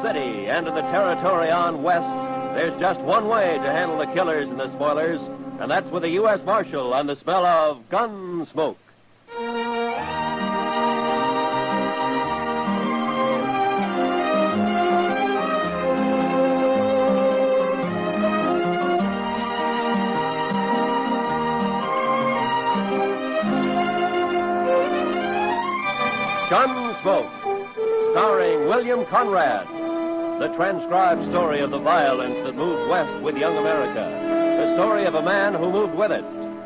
City and in the territory on west, there's just one way to handle the killers and the spoilers, and that's with a U.S. Marshal on the spell of Gunsmoke. Gunsmoke, starring William Conrad. The transcribed story of the violence that moved west with young America. The story of a man who moved with it.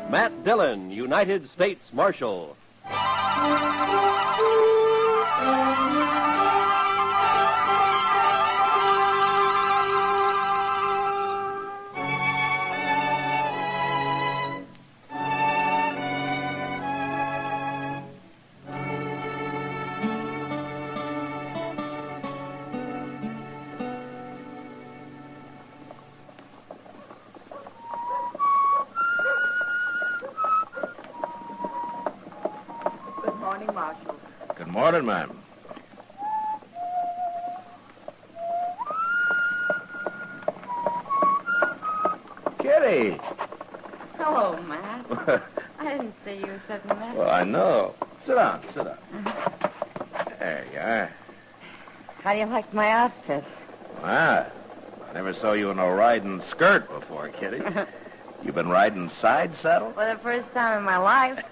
Matt Dillon, United States Marshal. Marshal. Good morning, ma'am. Kitty! Hello, Matt. I didn't see you sitting there. Well, I know. Sit down, sit down. There you are. How do you like my outfit? Ah, I never saw you in a riding skirt before, Kitty. You been riding side saddle? For the first time in my life.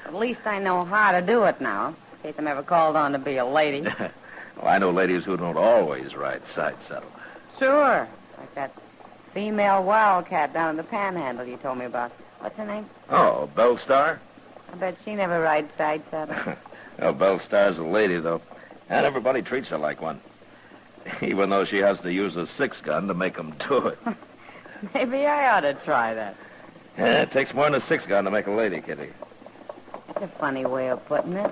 At least I know how to do it now, in case I'm ever called on to be a lady. Well, I know ladies who don't always ride side saddle. Sure. Like that female wildcat down in the Panhandle you told me about. What's her name? Oh, Bellstar? I bet she never rides side saddle. Oh, Bellstar's a lady, though. And everybody treats her like one. Even though she has to use a six-gun to make them do it. Maybe I ought to try that. Yeah, it takes more than a six-gun to make a lady, Kitty. That's a funny way of putting it.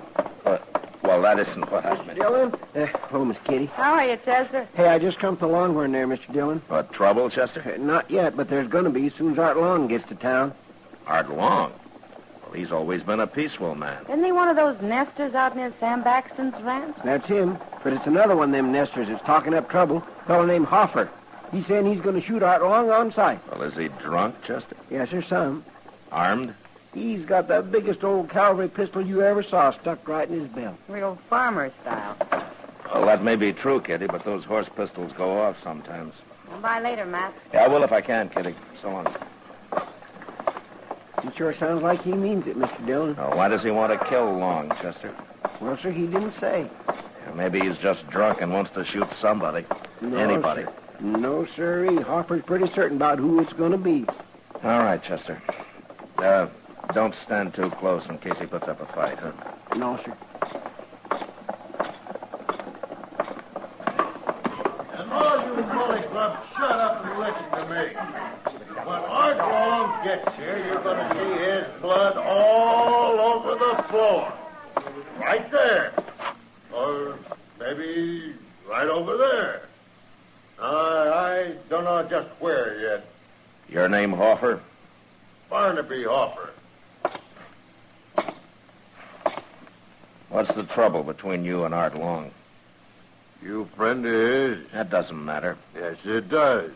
Well, that isn't what I meant. Dillon? Hello, Miss Kitty. How are you, Chester? Hey, I just come to Longhorn there, Mr. Dillon. What, trouble, Chester? Not yet, but there's going to be as soon as Art Long gets to town. Art Long? Well, he's always been a peaceful man. Isn't he one of those nesters out near Sam Baxton's ranch? That's him. But it's another one of them nesters that's talking up trouble. A fellow named Hoffer. He's saying he's going to shoot Art Long on sight. Well, is he drunk, Chester? Yes, sir, some. Armed? He's got the biggest old cavalry pistol you ever saw stuck right in his belt. Real farmer style. Well, that may be true, Kitty, but those horse pistols go off sometimes. Well, bye later, Matt. Yeah, I will if I can, Kitty. So long. It sure sounds like he means it, Mr. Dillon. Oh, why does he want to kill Long, Chester? Well, sir, he didn't say. Yeah, maybe he's just drunk and wants to shoot somebody. No, Anybody. Sir. No, sirree. Hoffer's pretty certain about who it's going to be. All right, Chester. Don't stand too close in case he puts up a fight, huh? No, sir. And all you bully grubs, shut up and listen to me. When Art Long gets here, you're going to see his blood all over the floor. Right there. Or maybe right over there. I don't know just where yet. Your name, Hoffer? Barnaby Hoffer. What's the trouble between you and Art Long? You friend of his? That doesn't matter. Yes, it does.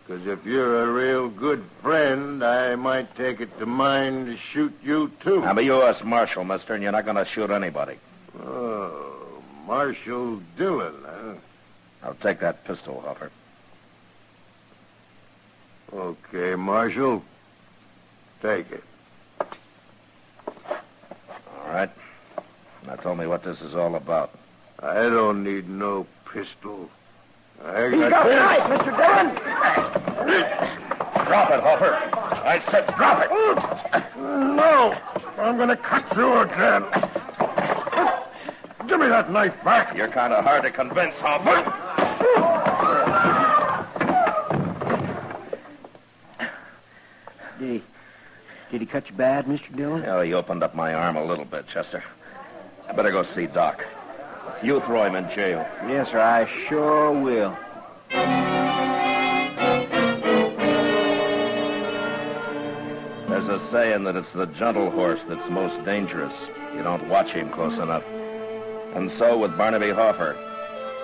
Because if you're a real good friend, I might take it to mind to shoot you, too. I'm a U.S. Marshal, mister, and you're not going to shoot anybody. Oh, Marshal Dillon, huh? I'll take that pistol, Hoffer. Okay, Marshal. Take it. All right. Now tell me what this is all about. I don't need no pistol. He's got a knife, Mr. Dillon! Drop it, Hoffer. I said drop it. No! I'm going to cut you again. Give me that knife back. You're kind of hard to convince, Hoffer. Did he cut you bad, Mr. Dillon? Oh, he opened up my arm a little bit, Chester. I better go see Doc. You throw him in jail. Yes, sir, I sure will. There's a saying that it's the gentle horse that's most dangerous. You don't watch him close enough. And so with Barnaby Hoffer,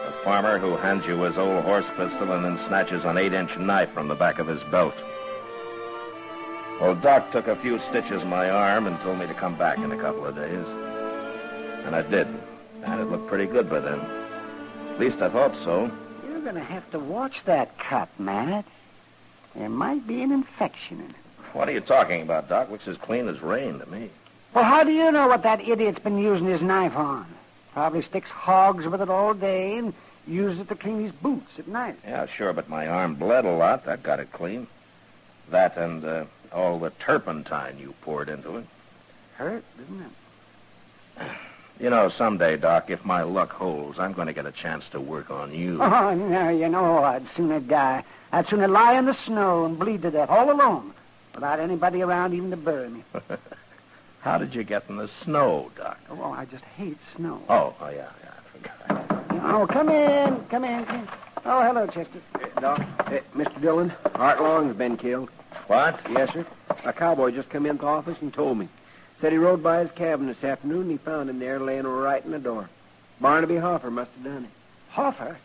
a farmer who hands you his old horse pistol and then snatches an 8-inch knife from the back of his belt. Well, Doc took a few stitches in my arm and told me to come back in a couple of days. And I did. And it looked pretty good by then. At least I thought so. You're going to have to watch that cut, Matt. There might be an infection in it. What are you talking about, Doc? Looks as clean as rain to me. Well, how do you know what that idiot's been using his knife on? Probably sticks hogs with it all day and uses it to clean his boots at night. Yeah, sure, but my arm bled a lot. That got it clean. That and all the turpentine you poured into it. Hurt, didn't it? You know, someday, Doc, if my luck holds, I'm going to get a chance to work on you. Oh, no, you know, I'd sooner die. I'd sooner lie in the snow and bleed to death all alone without anybody around even to bury me. How did you get in the snow, Doc? Oh, I just hate snow. Oh, yeah, I forgot. Oh, come in. Oh, hello, Chester. Doc, Mr. Dillon, Art Long's been killed. What? Yes, sir. A cowboy just come into the office and told me. Said he rode by his cabin this afternoon and he found him there laying right in the door. Barnaby Hoffer must have done it. Hoffer?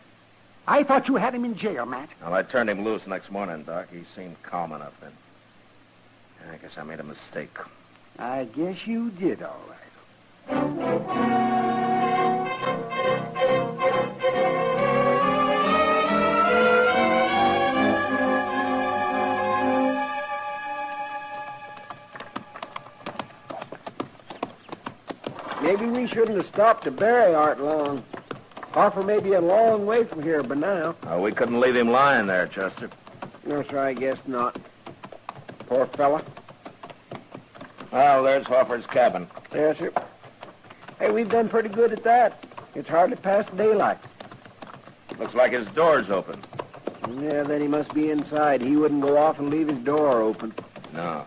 I thought you had him in jail, Matt. Well, I turned him loose next morning, Doc. He seemed calm enough then. I guess I made a mistake. I guess you did, all right. Maybe we shouldn't have stopped to bury Art Long. Hoffer may be a long way from here by now. Oh, we couldn't leave him lying there, Chester. No, sir, I guess not. Poor fella. Well, there's Hoffer's cabin. Yes, sir. Hey, we've done pretty good at that. It's hardly past daylight. Looks like his door's open. Yeah, then he must be inside. He wouldn't go off and leave his door open. No.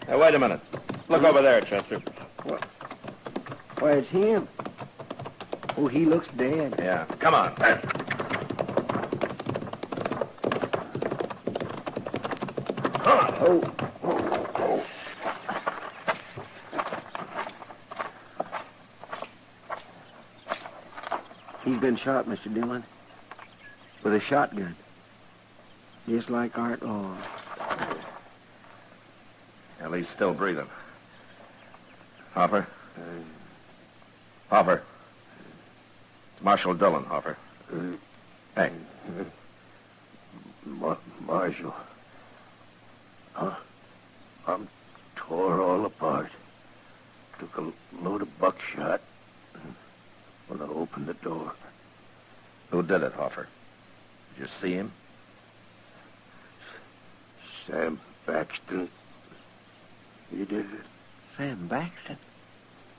Hey, wait a minute. Look over there, Chester. Why, it's him. Oh, he looks dead. Yeah, come on. Oh. He's been shot, Mr. Dillon. With a shotgun. Just like Art Long. Well, he's still breathing. Hoffer? Hoffer. It's Marshal Dillon, Hoffer. Hey. Marshal. I'm tore all apart. Took a load of buckshot when I opened the door. Who did it, Hoffer? Did you see him? Sam Baxton. He did it. Sam Baxton?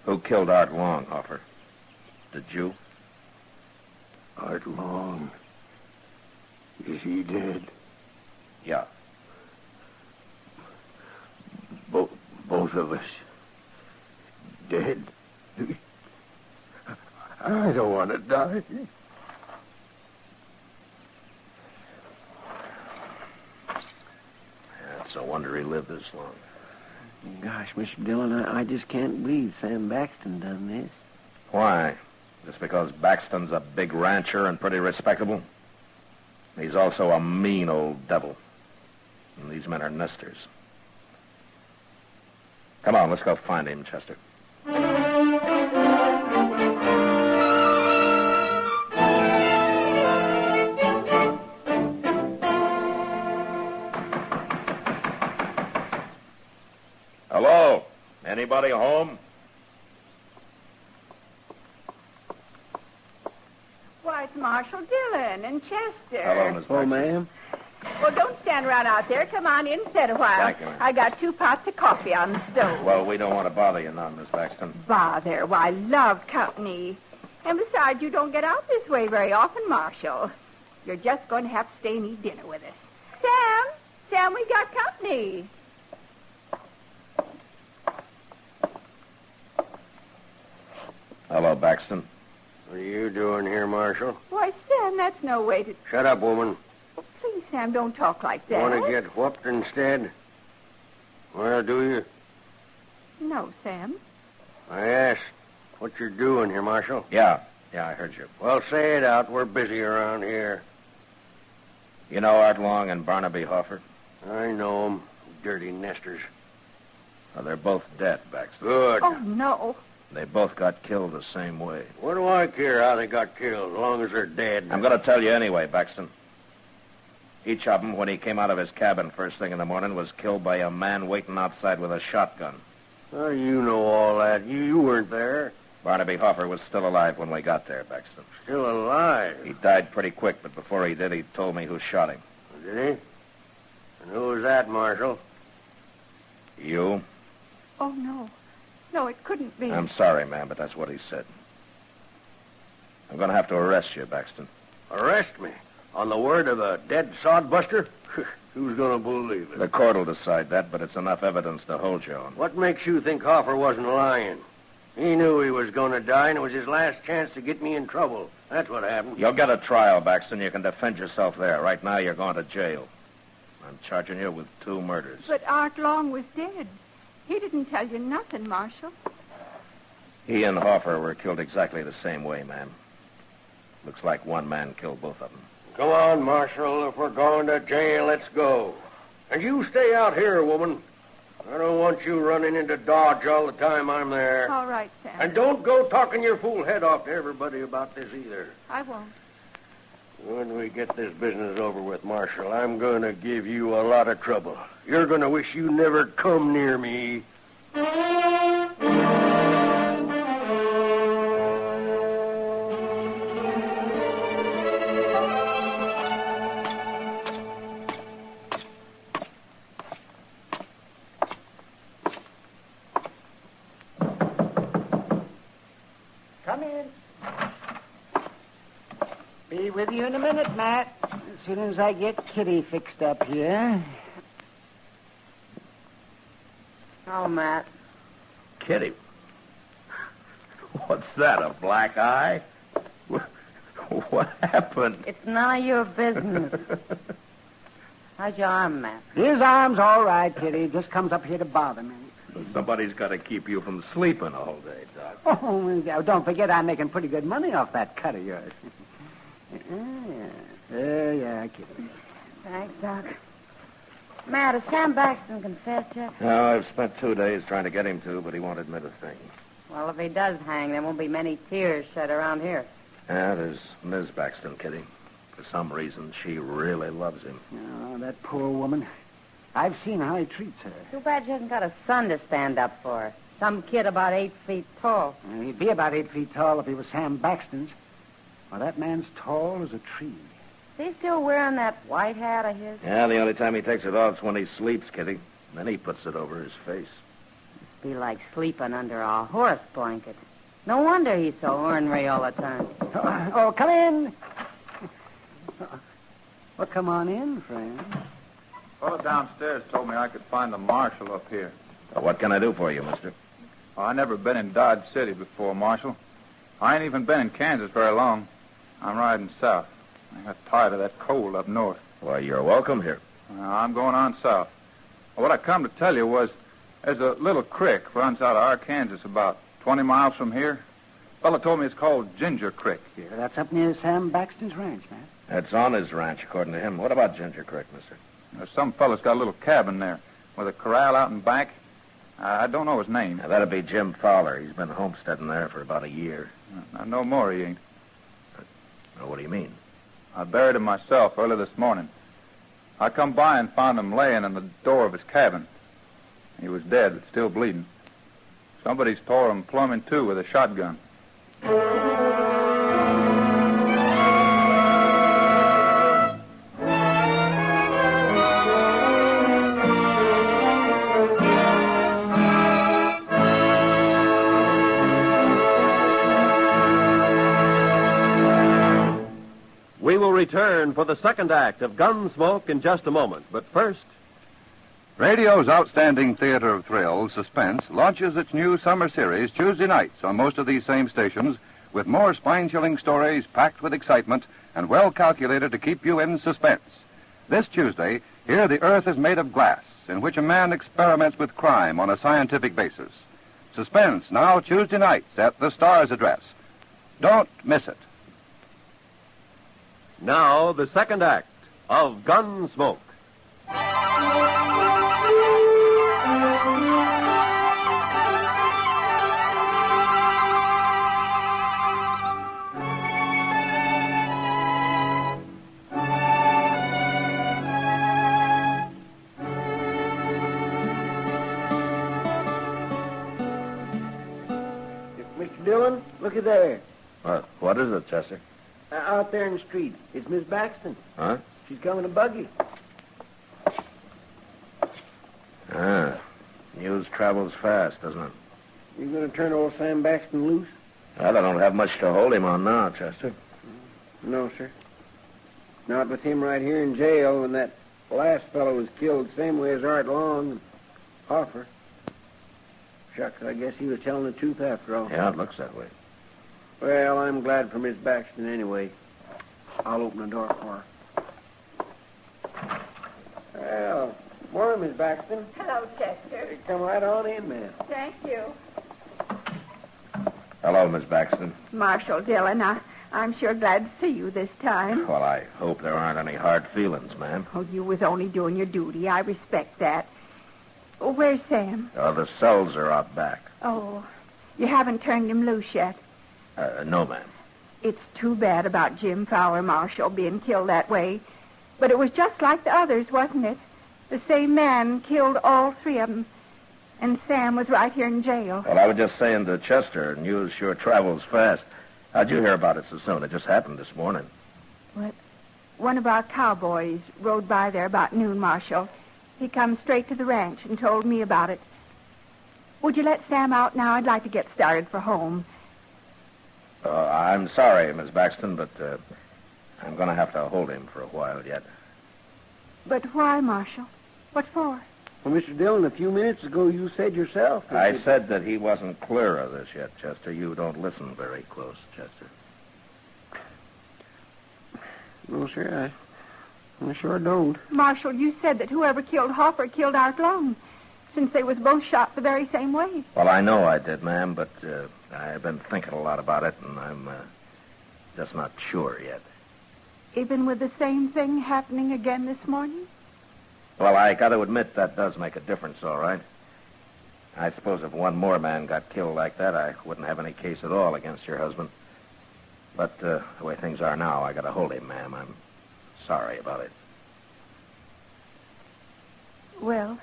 Who killed Art Long, Hoffer? Did you? Art Long. Is he dead? Yeah. Both of us. Dead. I don't want to die. It's a wonder he lived this long. Gosh, Mr. Dillon, I just can't believe Sam Baxton done this. Why? Just because Baxton's a big rancher and pretty respectable? He's also a mean old devil. And these men are nesters. Come on, let's go find him, Chester. Hello? Anybody home? Why, it's Marshal Dillon and Chester. Hello, Miss Oh, Baxter. ma'am. Well, don't stand around out there. Come on in and sit a while. Thank you, ma'am. I got 2 pots of coffee on the stove. Well, we don't want to bother you now, Miss Baxton. Bother. Why, I love company. And besides, you don't get out this way very often, Marshal. You're just going to have to stay and eat dinner with us. Sam, we got company. Hello, Baxton. What are you doing here, Marshal? Why, Sam, that's no way to... Shut up, woman. Please, Sam, don't talk like that. Want to get whooped instead? Well, do you? No, Sam. I asked what you're doing here, Marshal. Yeah, Yeah, I heard you. Well, say it out. We're busy around here. You know Art Long and Barnaby Hoffer? I know 'em. Dirty nesters. Well, they're both dead, Baxter. Good. Oh, no. They both got killed the same way. What do I care how they got killed, as long as they're dead? I'm going to tell you anyway, Baxton. Each of them, when he came out of his cabin first thing in the morning, was killed by a man waiting outside with a shotgun. Oh, you know all that. You weren't there. Barnaby Hoffer was still alive when we got there, Baxton. Still alive. He died pretty quick, but before he did, he told me who shot him. Did he? And who was that, Marshal? You? Oh, no. No, it couldn't be. I'm sorry, ma'am, but that's what he said. I'm going to have to arrest you, Baxton. Arrest me? On the word of a dead sodbuster? Who's going to believe it? The court will decide that, but it's enough evidence to hold you on. What makes you think Hoffer wasn't lying? He knew he was going to die, and it was his last chance to get me in trouble. That's what happened. You'll get a trial, Baxton. You can defend yourself there. Right now, you're going to jail. I'm charging you with 2 murders. But Art Long was dead. He didn't tell you nothing, Marshal. He and Hoffer were killed exactly the same way, ma'am. Looks like one man killed both of them. Come on, Marshal. If we're going to jail, let's go. And you stay out here, woman. I don't want you running into Dodge all the time I'm there. All right, Sam. And don't go talking your fool head off to everybody about this either. I won't. When we get this business over with, Marshal, I'm going to give you a lot of trouble. You're going to wish you never come near me. Come in. Be with you in a minute, Matt. As soon as I get Kitty fixed up here. Oh, Matt. Kitty. What's that, a black eye? What happened? It's none of your business. How's your arm, Matt? His arm's all right, Kitty. Just comes up here to bother me. Somebody's got to keep you from sleeping all day, Doc. Oh, don't forget I'm making pretty good money off that cut of yours. Yeah, Kitty. Thanks, Doc. Matt, has Sam Baxton confessed yet? No, I've spent 2 days trying to get him to, but he won't admit a thing. Well, if he does hang, there won't be many tears shed around here. Yeah, there's Ms. Baxton, Kitty. For some reason, she really loves him. Oh, that poor woman. I've seen how he treats her. Too bad she hasn't got a son to stand up for her. Some kid about 8 feet tall. Well, he'd be about 8 feet tall if he was Sam Baxton's. Well, that man's tall as a tree. Is he still wearing that white hat of his? Yeah, the only time he takes it off is when he sleeps, Kitty. Then he puts it over his face. Must be like sleeping under a horse blanket. No wonder he's so ornery all the time. Oh, come in. Well, come on in, friend. Fellow downstairs told me I could find the marshal up here. What can I do for you, mister? Well, I never been in Dodge City before, Marshal. I ain't even been in Kansas very long. I'm riding south. I got tired of that cold up north. Why, you're welcome here. I'm going on south. Well, what I come to tell you was there's a little creek runs out of Arkansas about 20 miles from here. Fellow told me it's called Ginger Creek. Yeah, that's up near Sam Baxton's ranch, man. That's on his ranch, according to him. What about Ginger Creek, mister? Some fellow's got a little cabin there with a corral out in back. I don't know his name. Now, that'd be Jim Fowler. He's been homesteading there for about a year. No more he ain't. Now, what do you mean? I buried him myself early this morning. I come by and found him laying in the door of his cabin. He was dead, but still bleeding. Somebody's tore him plumb in two with a shotgun. We will return for the second act of Gunsmoke in just a moment. But first, Radio's outstanding theater of thrills, Suspense, launches its new summer series Tuesday nights on most of these same stations with more spine-chilling stories packed with excitement and well calculated to keep you in suspense. This Tuesday, Here the Earth is Made of Glass, in which a man experiments with crime on a scientific basis. Suspense now Tuesday nights at the Star's address. Don't miss it. Now, the second act of Gunsmoke. Mr. Dillon, look at there. What is it, Chester? Out there in the street. It's Miss Baxton. Huh? She's coming a buggy. News travels fast, doesn't it? You going to turn old Sam Baxton loose? Well, I don't have much to hold him on now, Chester. No, sir. Not with him right here in jail when that last fellow was killed the same way as Art Long and Hoffer. Shucks, I guess he was telling the truth after all. Yeah, it looks that way. Well, I'm glad for Miss Baxton anyway. I'll open the door for her. Well, morning, Miss Baxton. Hello, Chester. Come right on in, ma'am. Thank you. Hello, Miss Baxton. Marshal Dillon, I'm sure glad to see you this time. Well, I hope there aren't any hard feelings, ma'am. Oh, you was only doing your duty. I respect that. Oh, where's Sam? The cells are out back. Oh, you haven't turned him loose yet. No, ma'am. It's too bad about Jim Fowler, Marshal, being killed that way. But it was just like the others, wasn't it? The same man killed all three of them. And Sam was right here in jail. Well, I was just saying to Chester, news sure travels fast. How'd you hear about it so soon? It just happened this morning. What? One of our cowboys rode by there about noon, Marshal. He come straight to the ranch and told me about it. Would you let Sam out now? I'd like to get started for home. I'm sorry, Miss Baxton, but I'm going to have to hold him for a while yet. But why, Marshal? What for? Well, Mr. Dillon, a few minutes ago you said yourself... I said that he wasn't clear of this yet, Chester. You don't listen very close, Chester. No, sir, I sure don't. Marshal, you said that whoever killed Hoffer killed Art Long, since they was both shot the very same way. Well, I know I did, ma'am, but I've been thinking a lot about it, and I'm just not sure yet. Even with the same thing happening again this morning? Well, I got to admit that does make a difference, all right. I suppose if one more man got killed like that, I wouldn't have any case at all against your husband. But the way things are now, I got to hold him, ma'am. I'm sorry about it. Well,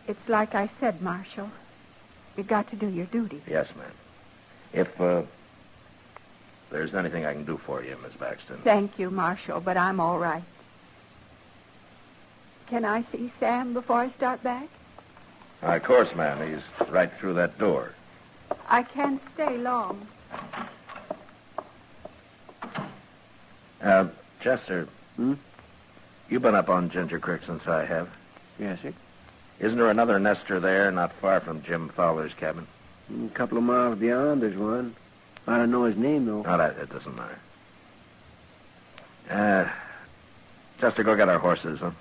it's like I said, Marshal. You got to do your duty. Yes, ma'am. If there's anything I can do for you, Miss Baxton. Thank you, Marshal, but I'm all right. Can I see Sam before I start back? Of course, ma'am. He's right through that door. I can't stay long. Chester. You been up on Ginger Creek since I have. Yes, sir. Isn't there another nester there not far from Jim Fowler's cabin? A couple of miles beyond there's one. I don't know his name, though. No, that doesn't matter. Chester, go get our horses, huh?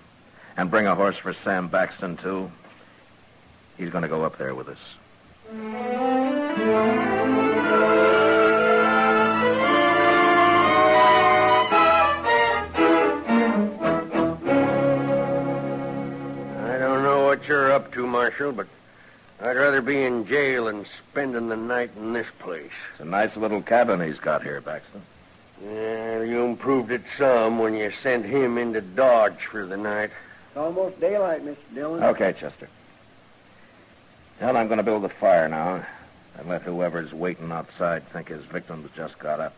And bring a horse for Sam Baxton, too. He's going to go up there with us. I don't know what you're up to, Marshal, but I'd rather be in jail than spending the night in this place. It's a nice little cabin he's got here, Baxton. Yeah, you improved it some when you sent him into Dodge for the night. It's almost daylight, Mr. Dillon. Okay, Chester. Well, I'm going to build a fire now and let whoever's waiting outside think his victim's just got up.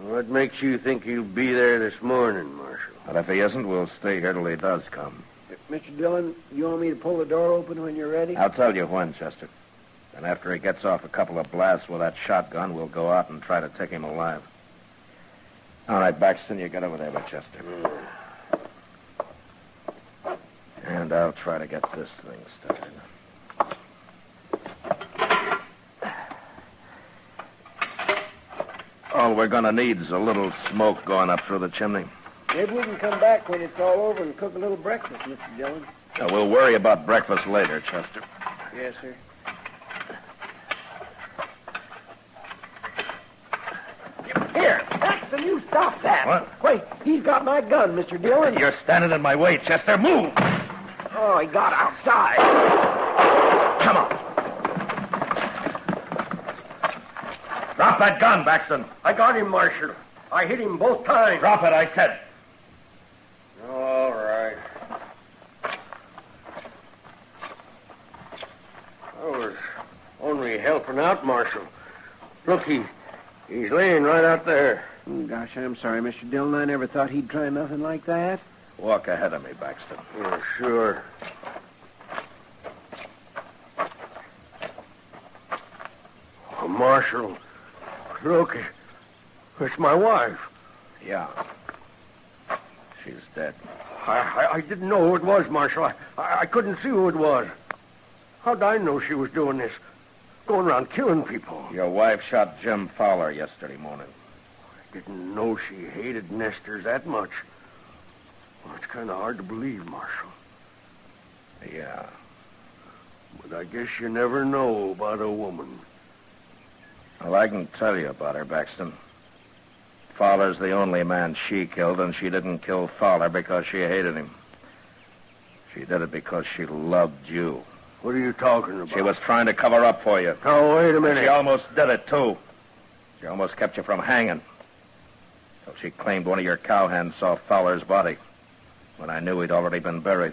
What makes you think he'll be there this morning, Marshal? But if he isn't, we'll stay here till he does come. Mr. Dillon, you want me to pull the door open when you're ready? I'll tell you when, Chester. And after he gets off a couple of blasts with that shotgun, we'll go out and try to take him alive. All right, Baxton, you get over there with Chester. And I'll try to get this thing started. All we're going to need is a little smoke going up through the chimney. Maybe we can come back when it's all over and cook a little breakfast, Mr. Dillon. We'll worry about breakfast later, Chester. Yes, sir. Stop that. What? Wait, he's got my gun, Mr. Dillon. You're standing in my way, Chester. Move! Oh, he got outside. Come on. Drop that gun, Baxton. I got him, Marshal. I hit him both times. Drop it, I said. All right. I was only helping out, Marshal. Look, he's laying right out there. Oh, gosh, I'm sorry, Mr. Dillon. I never thought he'd try nothing like that. Walk ahead of me, Baxton. Oh, sure. Oh, Marshal, look, it's my wife. Yeah. She's dead. I didn't know who it was, Marshal. I couldn't see who it was. How'd I know she was doing this? Going around killing people. Your wife shot Jim Fowler yesterday morning. I didn't know she hated nesters that much. Well, it's kind of hard to believe, Marshal. Yeah. But I guess you never know about a woman. Well, I can tell you about her, Baxton. Fowler's the only man she killed, and she didn't kill Fowler because she hated him. She did it because she loved you. What are you talking about? She was trying to cover up for you. Oh, wait a And minute. she almost did it, too. She almost kept you from hanging. So she claimed one of your cowhands saw Fowler's body when I knew he'd already been buried.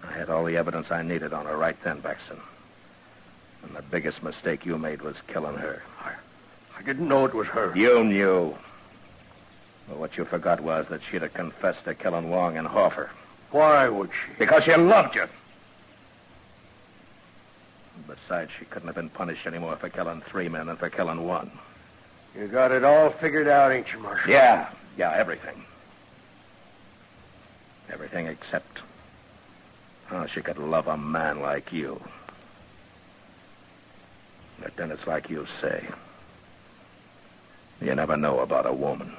I had all the evidence I needed on her right then, Baxton. And the biggest mistake you made was killing her. I didn't know it was her. You knew. But what you forgot was that she'd have confessed to killing Wong and Hoffer. Why would she? Because she loved you. Besides, she couldn't have been punished anymore for killing 3 men than for killing 1. You got it all figured out, ain't you, Marshal? Yeah, everything. Everything except how she could love a man like you. But then it's like you say. You never know about a woman.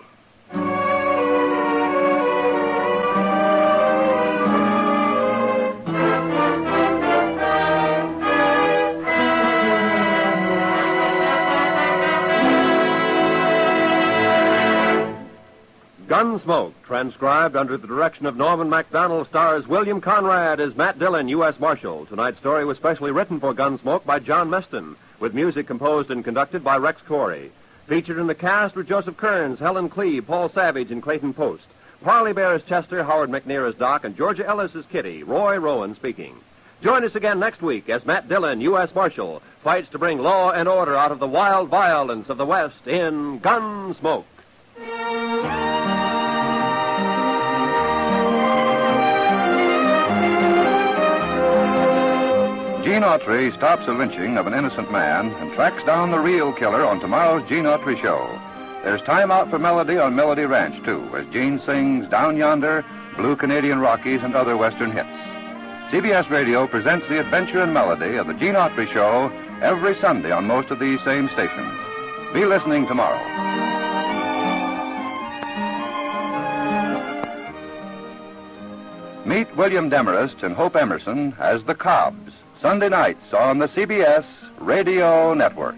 Gunsmoke, transcribed under the direction of Norman MacDonald, stars William Conrad as Matt Dillon, U.S. Marshal. Tonight's story was specially written for Gunsmoke by John Meston, with music composed and conducted by Rex Corey. Featured in the cast were Joseph Kearns, Helen Cleve, Paul Savage, and Clayton Post. Parley Bear as Chester, Howard McNear as Doc, and Georgia Ellis as Kitty. Roy Rowan speaking. Join us again next week as Matt Dillon, U.S. Marshal, fights to bring law and order out of the wild violence of the West in Gunsmoke. Gene Autry stops a lynching of an innocent man and tracks down the real killer on tomorrow's Gene Autry Show. There's time out for Melody on Melody Ranch, too, as Gene sings Down Yonder, Blue Canadian Rockies, and other Western hits. CBS Radio presents the adventure and melody of the Gene Autry Show every Sunday on most of these same stations. Be listening tomorrow. Meet William Demarest and Hope Emerson as the Cobbs, Sunday nights on the CBS Radio Network.